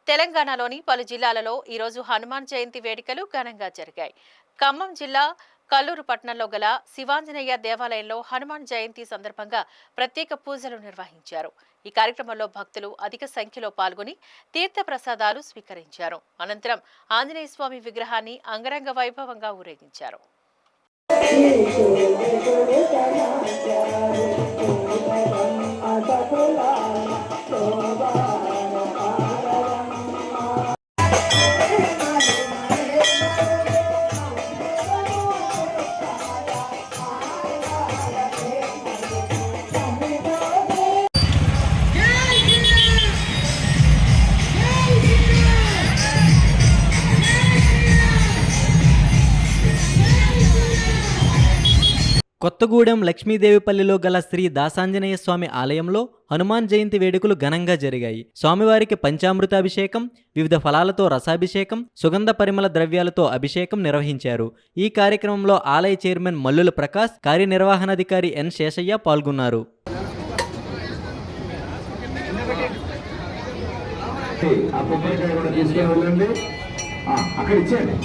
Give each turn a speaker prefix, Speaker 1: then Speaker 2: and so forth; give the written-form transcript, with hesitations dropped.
Speaker 1: తెలంగాణలోని పలు జిల్లాలలో ఈరోజు హనుమాన్ జయంతి వేడుకలు ఘనంగా జరిగాయి. ఖమ్మం జిల్లా కల్లూరు పట్టణంలో గల శివాంజనేయ దేవాలయంలో హనుమాన్ జయంతి సందర్భంగా ప్రత్యేక పూజలు నిర్వహించారు. ఈ కార్యక్రమంలో భక్తులు అధిక సంఖ్యలో పాల్గొని తీర్థ ప్రసాదాలు స్వీకరించారు. అనంతరం ఆంజనేయ స్వామి విగ్రహాన్ని అంగరంగ వైభవంగా ఊరేగించారు.
Speaker 2: కొత్తగూడెం లక్ష్మీదేవిపల్లిలో గల శ్రీ దాసాంజనేయ స్వామి ఆలయంలో హనుమాన్ జయంతి వేడుకలు ఘనంగా జరిగాయి. స్వామివారికి పంచామృతాభిషేకం, వివిధ ఫలాలతో రసాభిషేకం, సుగంధ పరిమళ ద్రవ్యాలతో అభిషేకం నిర్వహించారు. ఈ కార్యక్రమంలో ఆలయ చైర్మన్ మల్లుల ప్రకాష్, కార్యనిర్వహణాధికారి ఎన్ శేషయ్య పాల్గొన్నారు.
Speaker 3: అక్కడ ఇచ్చేయండి.